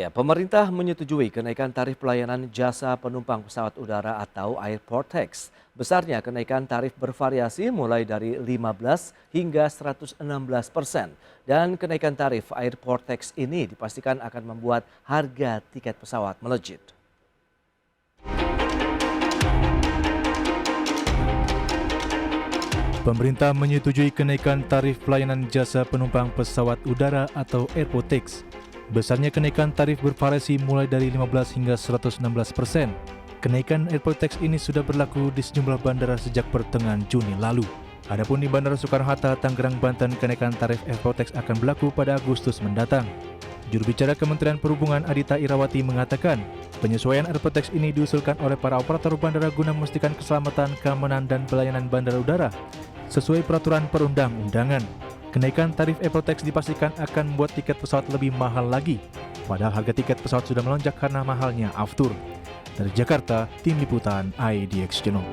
Ya, pemerintah menyetujui kenaikan tarif pelayanan jasa penumpang pesawat udara atau Airport Tax. Besarnya kenaikan tarif bervariasi mulai dari 15 hingga 116%. Dan kenaikan tarif Airport Tax ini dipastikan akan membuat harga tiket pesawat melejit. Pemerintah menyetujui kenaikan tarif pelayanan jasa penumpang pesawat udara atau Airport Tax. Besarnya kenaikan tarif bervariasi mulai dari 15 hingga 116%. Kenaikan Airport Tax ini sudah berlaku di sejumlah bandara sejak pertengahan Juni lalu. Adapun di Bandara Soekarno-Hatta, Tangerang, Banten, kenaikan tarif Airport Tax akan berlaku pada Agustus mendatang. Juru bicara Kementerian Perhubungan Adita Irawati mengatakan, penyesuaian Airport Tax ini diusulkan oleh para operator bandara guna memastikan keselamatan, keamanan, dan pelayanan bandara udara sesuai peraturan perundang-undangan. Kenaikan tarif Airport Tax dipastikan akan membuat tiket pesawat lebih mahal lagi. Padahal harga tiket pesawat sudah melonjak karena mahalnya aftur. Dari Jakarta, Tim Liputan IDX Channel.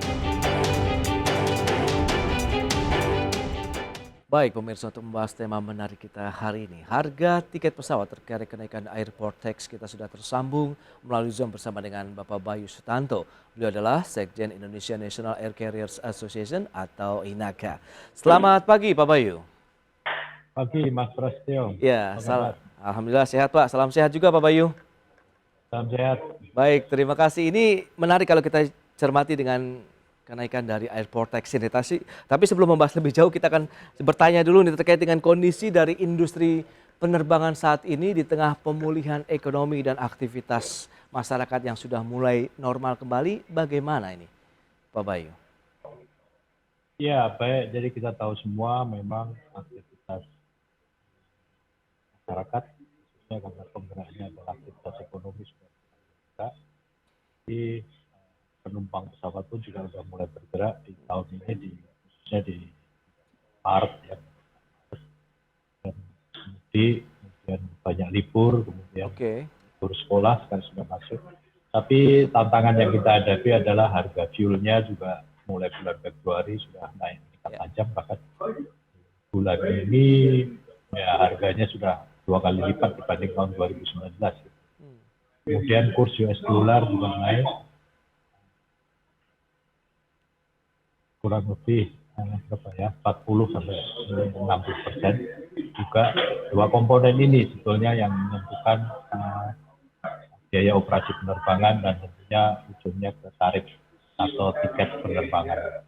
Baik pemirsa, untuk membahas tema menarik kita hari ini, harga tiket pesawat terkait kenaikan Airport Tax, kita sudah tersambung melalui Zoom bersama dengan Bapak Bayu Sutanto. Beliau adalah Sekjen Indonesia National Air Carriers Association atau INACA. Selamat pagi Pak Bayu. Pagi Mas Prasetyo. Ya, alhamdulillah sehat Pak. Salam sehat juga Pak Bayu. Salam sehat. Baik, terima kasih. Ini menarik kalau kita cermati dengan kenaikan dari Airport Tax ini. Tapi sebelum membahas lebih jauh, kita akan bertanya dulu nih terkait dengan kondisi dari industri penerbangan saat ini di tengah pemulihan ekonomi dan aktivitas masyarakat yang sudah mulai normal kembali. Bagaimana ini Pak Bayu? Ya baik, jadi kita tahu semua memang aktivitas masyarakat, khususnya karena penggeraknya adalah aktivitas ekonomi sudah bergerak. Di penumpang pesawat pun juga sudah mulai bergerak di tahun ini, khususnya di Maret ya. Kemudian banyak libur, kemudian libur sekolah sekarang sudah masuk. Tapi tantangan yang kita hadapi adalah harga fuelnya juga mulai bulan Februari sudah naik meningkat tajam, bahkan bulan ini ya harganya sudah 2 kali lipat dibanding tahun 2019. Kemudian kurs US dollar juga naik kurang lebih 40 sampai 60%. Juga dua komponen ini sebetulnya yang menentukan biaya operasi penerbangan dan tentunya ujungnya ke tarif atau tiket penerbangan.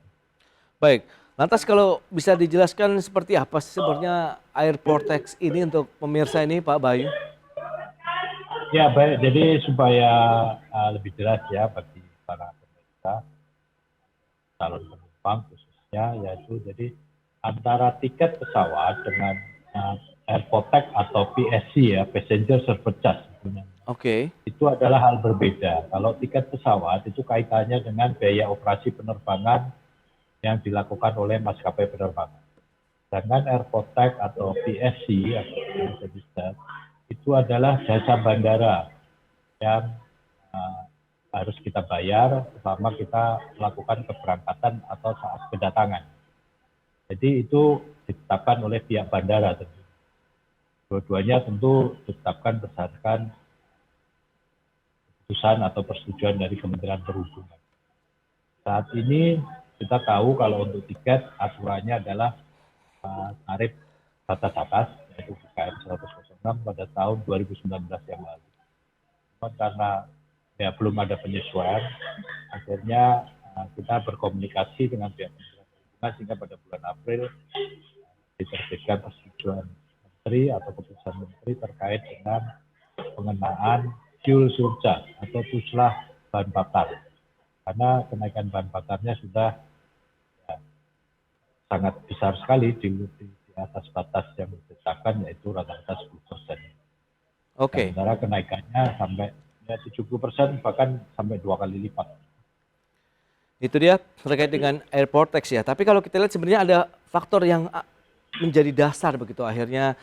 Baik, lantas kalau bisa dijelaskan seperti apa sih sebenarnya Airport Tax ini untuk pemirsa ini Pak Bayu? Ya baik, jadi supaya lebih jelas ya bagi para pemirsa, calon penumpang khususnya, yaitu jadi antara tiket pesawat dengan Airport Tax atau PSC ya, Passenger Service Charge sebenarnya. Itu adalah hal berbeda. Kalau tiket pesawat itu kaitannya dengan biaya operasi penerbangan yang dilakukan oleh maskapai penerbangan. Sedangkan Airport Tax atau PSC atau itu adalah jasa bandara yang harus kita bayar selama kita melakukan keberangkatan atau saat kedatangan. Jadi itu ditetapkan oleh pihak bandara tentu. Dua-duanya tentu ditetapkan berdasarkan keputusan atau persetujuan dari Kementerian Perhubungan. Saat ini kita tahu kalau untuk tiket aturannya adalah tarif batas atas yaitu BKM 106 pada tahun 2019 yang lalu. Karena ya belum ada penyesuaian, akhirnya kita berkomunikasi dengan pihak Kementerian Perhubungan sehingga pada bulan April diterbitkan persetujuan Menteri atau keputusan Menteri terkait dengan pengenaan fuel surcharge atau tuslah bahan bakar. Karena kenaikan bahan bakarnya sudah sangat besar sekali di atas batas yang ditetapkan yaitu rata-rata 10%. Sementara kenaikannya sampai 70% bahkan sampai 2 kali lipat. Itu dia terkait dengan Airport Tax ya. Tapi kalau kita lihat sebenarnya ada faktor yang menjadi dasar begitu akhirnya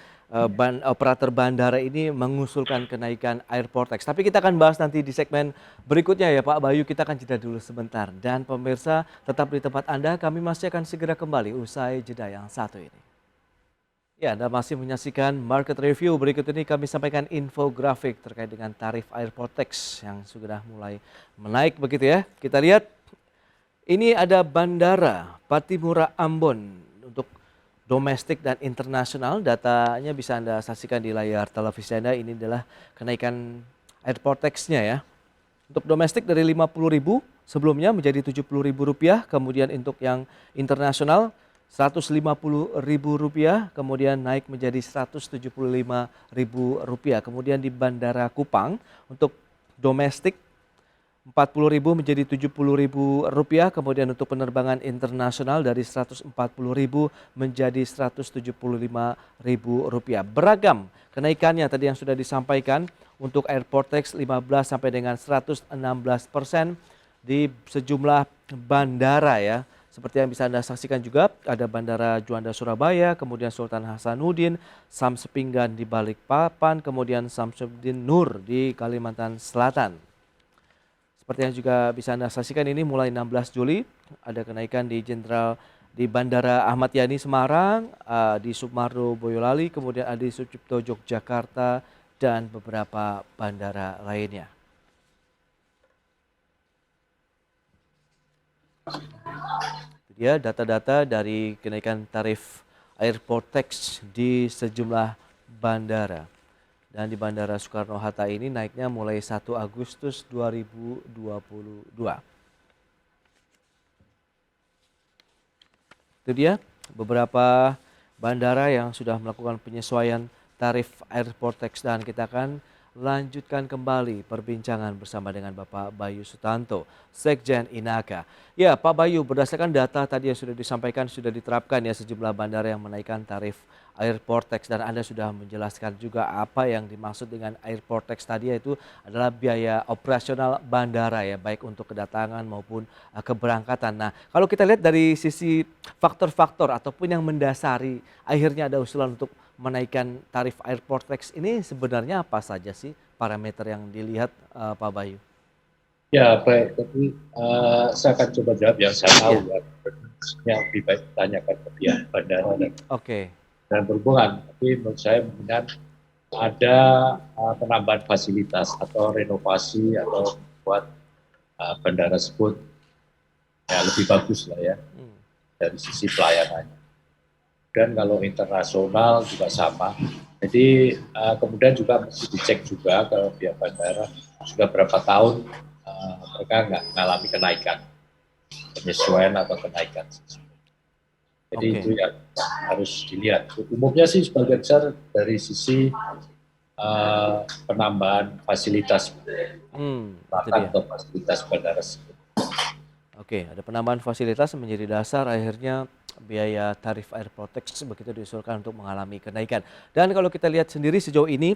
operator bandara ini mengusulkan kenaikan Airport Tax. Tapi kita akan bahas nanti di segmen berikutnya ya Pak Bayu. Kita akan jeda dulu sebentar. Dan pemirsa tetap di tempat Anda, kami masih akan segera kembali usai jeda yang satu ini. Ya, Anda masih menyaksikan Market Review. Berikut ini kami sampaikan infografik terkait dengan tarif Airport Tax yang sudah mulai menaik begitu ya. Kita lihat ini ada Bandara Patimura Ambon untuk domestik dan internasional. Datanya bisa Anda saksikan di layar televisi Anda. Ini adalah kenaikan Airport Tax-nya ya. Untuk domestik dari 50.000 sebelumnya menjadi Rp70.000, kemudian untuk yang internasional Rp150.000, kemudian naik menjadi Rp175.000. Kemudian di Bandara Kupang untuk domestik 40.000 menjadi Rp70.000, kemudian untuk penerbangan internasional dari Rp140.000 menjadi Rp175.000. Beragam kenaikannya tadi yang sudah disampaikan untuk Airport Tax 15 sampai dengan 116% di sejumlah bandara ya. Seperti yang bisa Anda saksikan juga ada Bandara Juanda Surabaya, kemudian Sultan Hasanuddin, Samsepinggan di Balikpapan, kemudian Samsudin Nur di Kalimantan Selatan. Seperti yang juga bisa Anda saksikan ini mulai 16 Juli ada kenaikan di Bandara Ahmad Yani Semarang, di Sumarno Boyolali, kemudian Adi Sucipto Yogyakarta dan beberapa bandara lainnya. Itu dia data-data dari kenaikan tarif Airport Tax di sejumlah bandara. Dan di Bandara Soekarno-Hatta ini naiknya mulai 1 Agustus 2022. Itu dia beberapa bandara yang sudah melakukan penyesuaian tarif Airport Tax, dan kita akan lanjutkan kembali perbincangan bersama dengan Bapak Bayu Sutanto, Sekjen Inaka. Ya Pak Bayu, berdasarkan data tadi yang sudah disampaikan, sudah diterapkan ya sejumlah bandara yang menaikkan tarif Airport Tax, dan Anda sudah menjelaskan juga apa yang dimaksud dengan Airport Tax tadi, yaitu adalah biaya operasional bandara ya, baik untuk kedatangan maupun keberangkatan. Nah, kalau kita lihat dari sisi faktor-faktor ataupun yang mendasari akhirnya ada usulan untuk menaikkan tarif Airport Tax ini, sebenarnya apa saja sih parameter yang dilihat Pak Bayu? Ya baik, tapi saya akan coba jawab yang saya tahu ya. Yang lebih baik ditanyakan ke pihak bandara dan berhubungan. Tapi menurut saya mungkin ada penambahan fasilitas atau renovasi atau membuat bandara tersebut ya lebih bagus lah ya dari sisi pelayanannya. Dan kalau internasional juga sama. Jadi kemudian juga mesti dicek juga kalau pihak bandara sudah berapa tahun mereka nggak mengalami kenaikan, penyesuaian atau kenaikan. Jadi itu yang harus dilihat. Umumnya sih sebagian besar dari sisi penambahan fasilitas, atau fasilitas bandara. Oke, ada penambahan fasilitas menjadi dasar akhirnya biaya tarif Airport Tax begitu diusulkan untuk mengalami kenaikan. Dan kalau kita lihat sendiri sejauh ini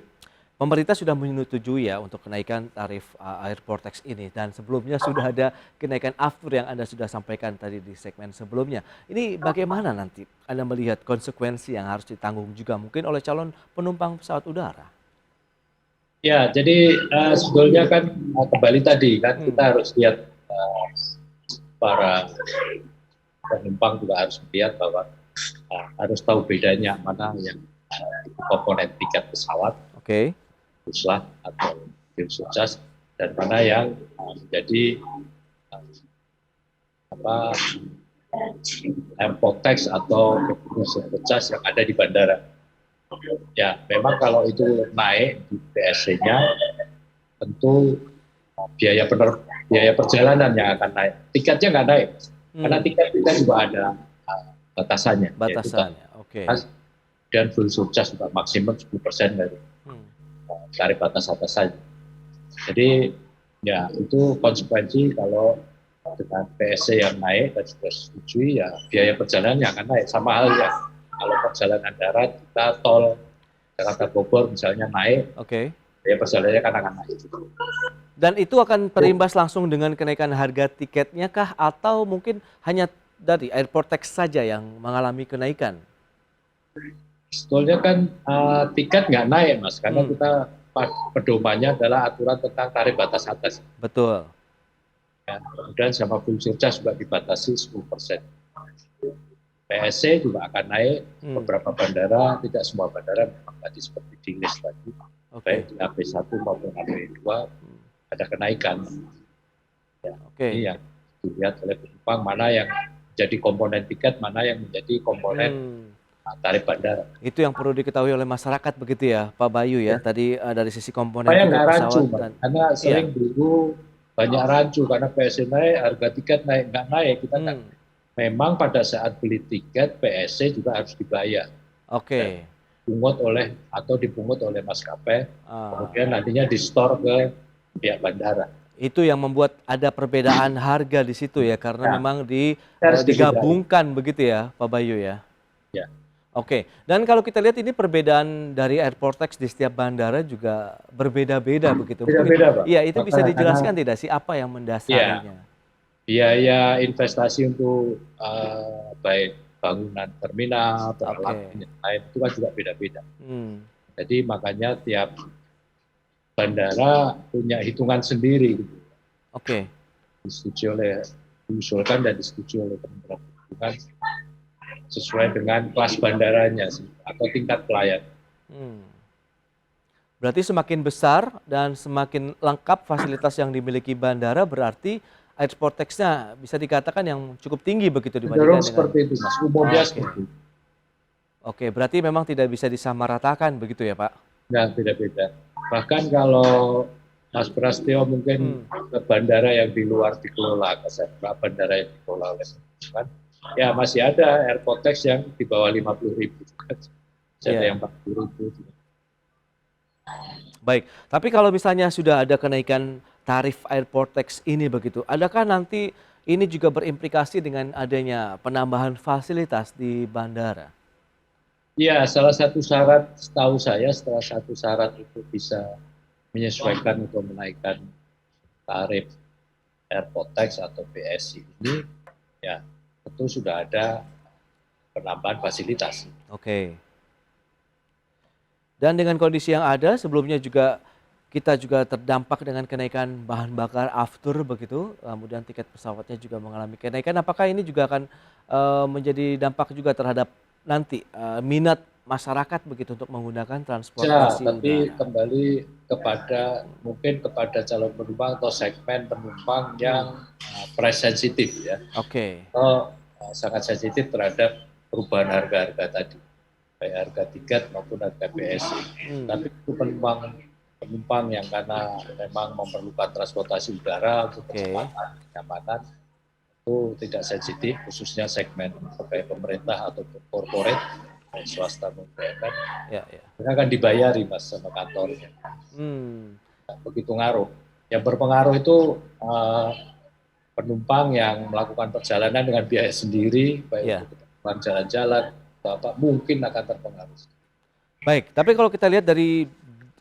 pemerintah sudah menyetujui ya untuk kenaikan tarif Airport Tax ini, dan sebelumnya sudah ada kenaikan aftur yang Anda sudah sampaikan tadi di segmen sebelumnya. Ini bagaimana nanti Anda melihat konsekuensi yang harus ditanggung juga mungkin oleh calon penumpang pesawat udara? Ya, jadi sebetulnya kan kembali tadi kan kita harus lihat para penumpang juga harus melihat bahwa harus tahu bedanya mana yang komponen tiket pesawat, puslah atau fuel surcharge, dan mana yang menjadi Airport Tax atau fuel surcharge yang ada di bandara. Ya, memang kalau itu naik di PSC-nya, tentu biaya perjalanan yang akan naik. Tiketnya nggak naik, karena tiket kita juga ada batasannya. Dan fuel surcharge juga maksimum 10% dari tarif batas-batasan. Jadi ya itu konsekuensi kalau dengan PSC yang naik dan sudah disetujui, ya biaya perjalanan yang akan naik. Sama halnya kalau perjalanan darat kita tol Jakarta Bogor misalnya naik, biaya perjalanannya akan naik. Dan itu akan berimbas langsung dengan kenaikan harga tiketnya kah, atau mungkin hanya dari Airport Tax saja yang mengalami kenaikan? Sebetulnya kan tiket nggak naik Mas, karena kita pedomannya adalah aturan tentang tarif batas atas. Betul. Ya, kemudian sama fuel surcharge juga dibatasi 10%. PSC juga akan naik. Hmm. Beberapa bandara, tidak semua bandara memang tadi seperti di list tadi, Oke. baik di AP1 maupun AP2 ada kenaikan. Ya, Oke. ini yang dilihat oleh penumpang, mana yang menjadi komponen tiket, mana yang menjadi komponen tarif bandara. Itu yang perlu diketahui oleh masyarakat begitu ya, Pak Bayu ya. Tadi dari sisi komponen Supaya tiket nggak rancu, pesawat Pak. dan Karena sering dulu banyak rancu karena PSC naik, harga tiket naik nggak naik. Kita kan memang pada saat beli tiket PSC juga harus dibayar. Oke. Dipungut oleh maskapai, kemudian nantinya di-store ke pihak bandara. Itu yang membuat ada perbedaan harga di situ ya, karena memang harus digabungkan begitu ya, Pak Bayu ya. Ya. Oke, dan kalau kita lihat ini perbedaan dari airport tax di setiap bandara juga berbeda-beda begitu. Beda-beda, Pak. Iya, itu bisa Makanya, dijelaskan tidak sih apa yang mendasarinya? Biaya investasi untuk baik bangunan terminal, peralatan lain itu kan juga beda-beda. Jadi makanya tiap bandara punya hitungan sendiri. Gitu. Oke. Diusulkan dan disetujui oleh Kementerian Perhubungan sesuai dengan kelas bandaranya atau tingkat pelayan. Berarti semakin besar dan semakin lengkap fasilitas yang dimiliki bandara, berarti airport tax-nya bisa dikatakan yang cukup tinggi begitu dibandingkan dengan seperti itu, Mas. Umumnya seperti itu. Oke, berarti memang tidak bisa disamaratakan begitu ya, Pak? Nah, beda-beda. Bahkan kalau Mas Prastio mungkin ke bandara yang di luar dikelola, bandara yang dikelola oleh pemerintah, ya masih ada airport tax yang di bawah 50.000. Ada yang 40.000. Baik, tapi kalau misalnya sudah ada kenaikan tarif airport tax ini begitu, adakah nanti ini juga berimplikasi dengan adanya penambahan fasilitas di bandara? Iya, salah satu syarat, setahu saya salah satu syarat itu bisa menyesuaikan atau menaikkan tarif airport tax atau PSI ini, ya tentu sudah ada penambahan fasilitas. Oke. Dan dengan kondisi yang ada, sebelumnya juga kita juga terdampak dengan kenaikan bahan bakar aftur begitu, kemudian tiket pesawatnya juga mengalami kenaikan. Apakah ini juga akan menjadi dampak juga terhadap nanti minat masyarakat begitu untuk menggunakan transportasi tapi udara? Kembali kepada calon penumpang atau segmen penumpang yang price sensitif ya. Oke. Atau sangat sensitif terhadap perubahan harga-harga tadi, baik harga tiket maupun harga PSI. Tapi itu penumpang yang karena memang memerlukan transportasi udara untuk kecepatan, kenyamanan, itu tidak sensitif, khususnya segmen baik pemerintah atau korporat, swasta maupun BUMN, mereka akan dibayari Mas sama kantornya. Nah, begitu ngaruh. Yang berpengaruh itu penumpang yang melakukan perjalanan dengan biaya sendiri, baik untuk jalan-jalan, mungkin akan terpengaruh. Baik, tapi kalau kita lihat dari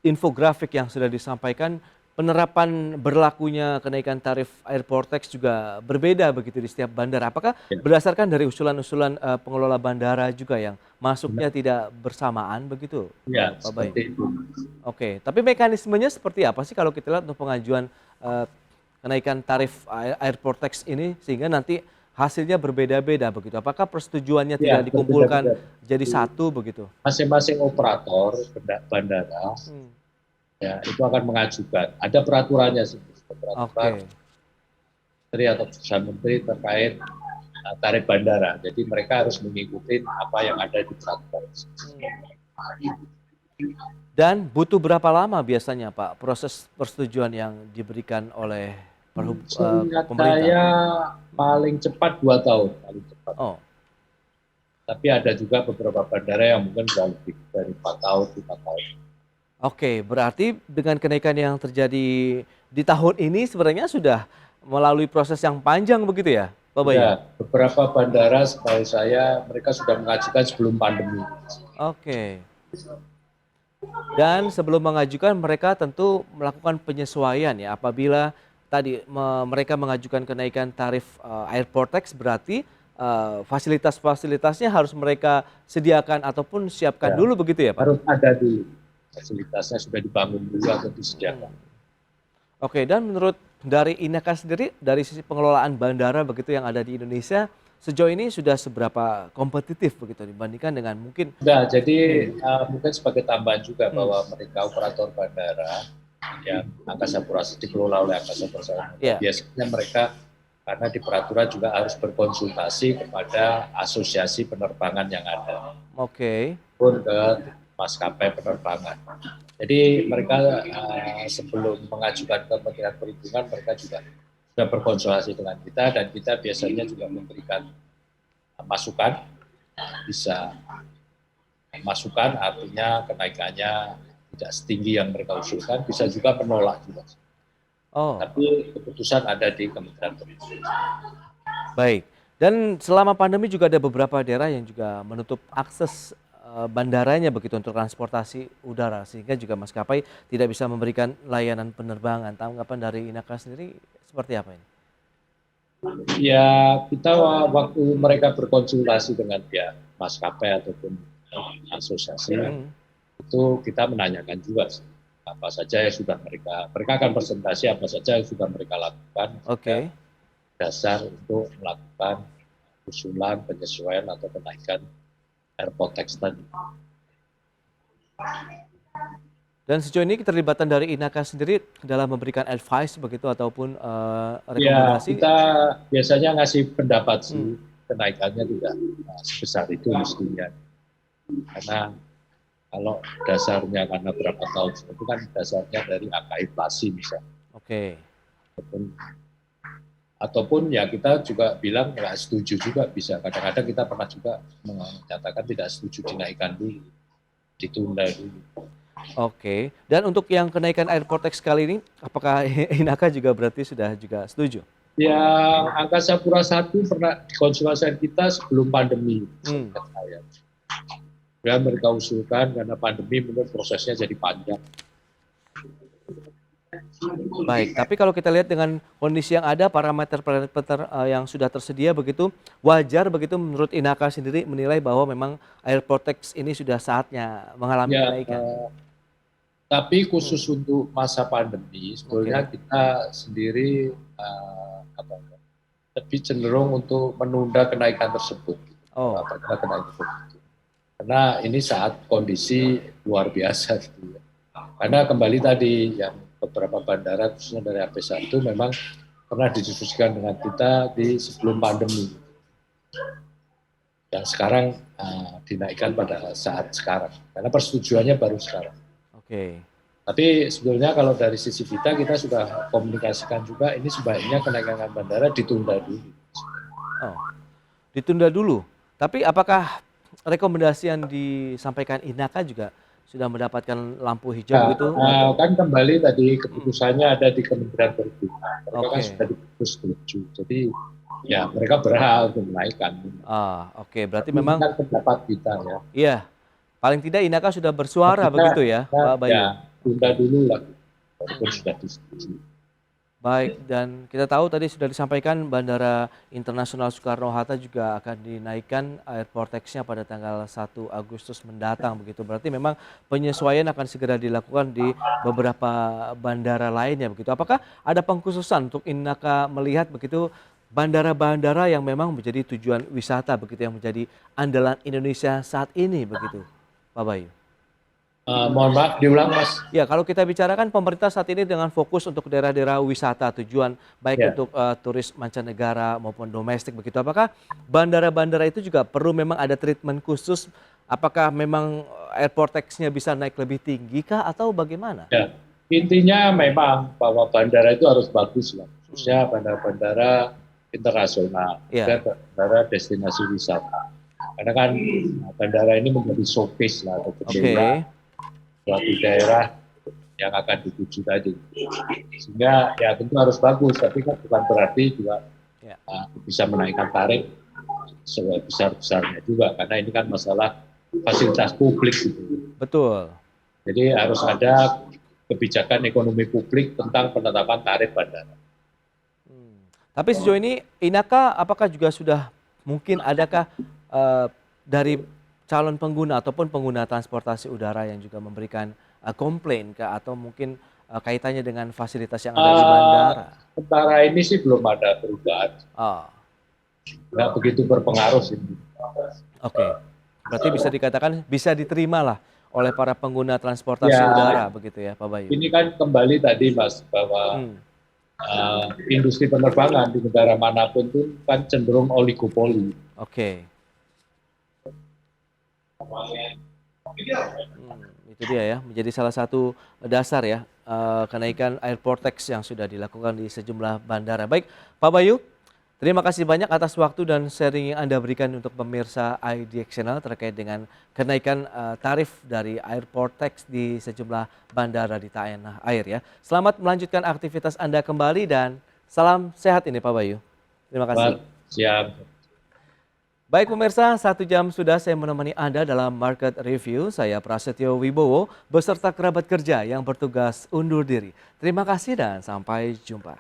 infografik yang sudah disampaikan, penerapan berlakunya kenaikan tarif airport tax juga berbeda begitu di setiap bandara. Apakah berdasarkan dari usulan-usulan pengelola bandara juga yang masuknya tidak bersamaan begitu? Ya, seperti itu. Oke, tapi mekanismenya seperti apa sih kalau kita lihat untuk pengajuan kenaikan tarif airport tax ini sehingga nanti hasilnya berbeda-beda begitu? Apakah persetujuannya tidak dikumpulkan jadi satu begitu? Masing-masing operator bandara ya itu akan mengajukan. Ada peraturannya sih, peraturan menteri atau keputusan menteri terkait tarif bandara. Jadi mereka harus mengikuti apa yang ada di peraturan. Dan butuh berapa lama biasanya Pak proses persetujuan yang diberikan oleh pemerintah? Saya paling cepat 2 tahun, paling cepat. Tapi ada juga beberapa bandara yang mungkin sudah lebih dari 4 tahun, 5 tahun. Oke, berarti dengan kenaikan yang terjadi di tahun ini sebenarnya sudah melalui proses yang panjang begitu ya, Pak Bayu? Ya, beberapa bandara setahu saya mereka sudah mengajukan sebelum pandemi. Oke. Dan sebelum mengajukan mereka tentu melakukan penyesuaian ya. Apabila tadi mereka mengajukan kenaikan tarif airport tax berarti fasilitas-fasilitasnya harus mereka sediakan ataupun siapkan dulu begitu ya Pak? Harus ada dulu. Fasilitasnya sudah dibangun dulu atau disediakan. Oke, dan menurut dari INECA sendiri dari sisi pengelolaan bandara begitu yang ada di Indonesia sejauh ini sudah seberapa kompetitif begitu dibandingkan dengan mungkin Nah, jadi mungkin sebagai tambahan juga bahwa mereka operator bandara yang angkasa pura dikelola oleh angkasa pura Samudra, ya, biasanya mereka karena di peraturan juga harus berkonsultasi kepada asosiasi penerbangan yang ada, oke, pun ke maskapai penerbangan. Jadi mereka sebelum mengajukan ke Kementerian Perhubungan, mereka juga sudah berkonsultasi dengan kita dan kita biasanya juga memberikan masukan, bisa masukan artinya kenaikannya tidak setinggi yang mereka usulkan, bisa juga menolak juga. oh Tapi keputusan ada di Kementerian Perhubungan. baik. Dan selama pandemi juga ada beberapa daerah yang juga menutup akses bandaranya begitu untuk transportasi udara sehingga juga maskapai tidak bisa memberikan layanan penerbangan. Tanggapan dari Inaka sendiri seperti apa ini? Ya, kita waktu mereka berkonsultasi dengan pihak maskapai ataupun asosiasi, itu kita menanyakan juga sih, apa saja yang sudah mereka akan presentasi apa saja yang sudah mereka lakukan, Oke. dasar untuk melakukan usulan penyesuaian atau kenaikan airport tax tadi. Dan sejauh ini keterlibatan dari Inaka sendiri dalam memberikan advice begitu ataupun Ya, rekomendasi? kita biasanya ngasih pendapat sih, kenaikannya tidak sebesar itu mestinya. Karena kalau dasarnya karena berapa tahun itu kan dasarnya dari angka inflasi misalnya. Oke. Ataupun ya kita juga bilang nggak setuju juga bisa. Kadang-kadang kita pernah juga menyatakan tidak setuju dinaikkan dulu, ditunda dulu. Oke. Dan untuk yang kenaikan airport tax kali ini, apakah Inaka juga berarti sudah juga setuju? Yang Angkasa Pura I pernah dikonsultasikan kita sebelum pandemi. Ya, mereka usulkan karena pandemi mungkin prosesnya jadi panjang. Baik, tapi kalau kita lihat dengan kondisi yang ada, parameter-parameter yang sudah tersedia begitu, wajar begitu menurut Inaka sendiri menilai bahwa memang airport tax ini sudah saatnya mengalami Ya, kenaikan. tapi khusus untuk masa pandemi, sebetulnya kita sendiri lebih cenderung untuk menunda kenaikan tersebut. Karena ini saat kondisi luar biasa. Gitu ya. Karena kembali tadi yang beberapa bandara khususnya dari AP1 memang pernah didiskusikan dengan kita di sebelum pandemi. Yang sekarang dinaikkan pada saat sekarang. Karena persetujuannya baru sekarang. Oke. Tapi sebetulnya kalau dari sisi kita sudah komunikasikan juga ini sebaiknya kenaikan bandara ditunda dulu. Oh, ditunda dulu. Tapi apakah rekomendasi yang disampaikan Inaka juga sudah mendapatkan lampu hijau begitu? Kan kembali tadi keputusannya ada di Kementerian Perhubungan. Mereka kan sudah setuju. Jadi ya mereka berhak untuk menaikkan. Oke. Berarti memang kan pendapat kita ya. Iya. Paling tidak Inaka sudah bersuara begitu ya, Pak Bayu? Ya, tunda dulu lah. Walaupun sudah disetujui. Baik, dan kita tahu tadi sudah disampaikan Bandara Internasional Soekarno-Hatta juga akan dinaikkan airport tax-nya pada tanggal 1 Agustus mendatang begitu. Berarti memang penyesuaian akan segera dilakukan di beberapa bandara lainnya begitu. Apakah ada pengkhususan untuk Inaka melihat begitu bandara-bandara yang memang menjadi tujuan wisata begitu yang menjadi andalan Indonesia saat ini begitu, Pak Bayu? Mohon maaf, diulang Mas. Ya, kalau kita bicarakan pemerintah saat ini dengan fokus untuk daerah-daerah wisata tujuan baik untuk turis mancanegara maupun domestik begitu. Apakah bandara-bandara itu juga perlu memang ada treatment khusus? Apakah memang airport tax-nya bisa naik lebih tinggi kah atau bagaimana? Ya, intinya memang bahwa bandara itu harus bagus lah. Khususnya bandara-bandara internasional, bandara destinasi wisata. Karena kan bandara ini menjadi showcase lah atau suatu daerah yang akan dituju tadi. Sehingga ya tentu harus bagus, tapi kan bukan berarti juga bisa menaikkan tarif sebesar-besarnya juga, karena ini kan masalah fasilitas publik gitu. Betul. Jadi harus ada kebijakan ekonomi publik tentang penetapan tarif bandara. Tapi sejauh ini Inaka apakah juga sudah mungkin adakah dari calon pengguna ataupun pengguna transportasi udara yang juga memberikan komplain atau mungkin kaitannya dengan fasilitas yang ada di bandara? Sementara ini sih belum ada perubahan. nggak begitu berpengaruh sih. Oke, berarti bisa dikatakan bisa diterima lah oleh para pengguna transportasi Ya, udara begitu ya Pak Bayu? ini kan kembali tadi Mas bahwa Hmm, industri penerbangan di negara manapun itu kan cenderung oligopoli. oke. Itu dia ya, menjadi salah satu dasar ya kenaikan airport tax yang sudah dilakukan di sejumlah bandara. Baik, Pak Bayu, terima kasih banyak atas waktu dan sharing yang Anda berikan untuk pemirsa IDX Channel terkait dengan kenaikan tarif dari airport tax di sejumlah bandara di tanah air ya. Selamat melanjutkan aktivitas Anda kembali dan salam sehat ini Pak Bayu. Terima kasih. Siap. Baik pemirsa, 1 jam sudah saya menemani Anda dalam Market Review. Saya Prasetyo Wibowo beserta kerabat kerja yang bertugas undur diri. Terima kasih dan sampai jumpa.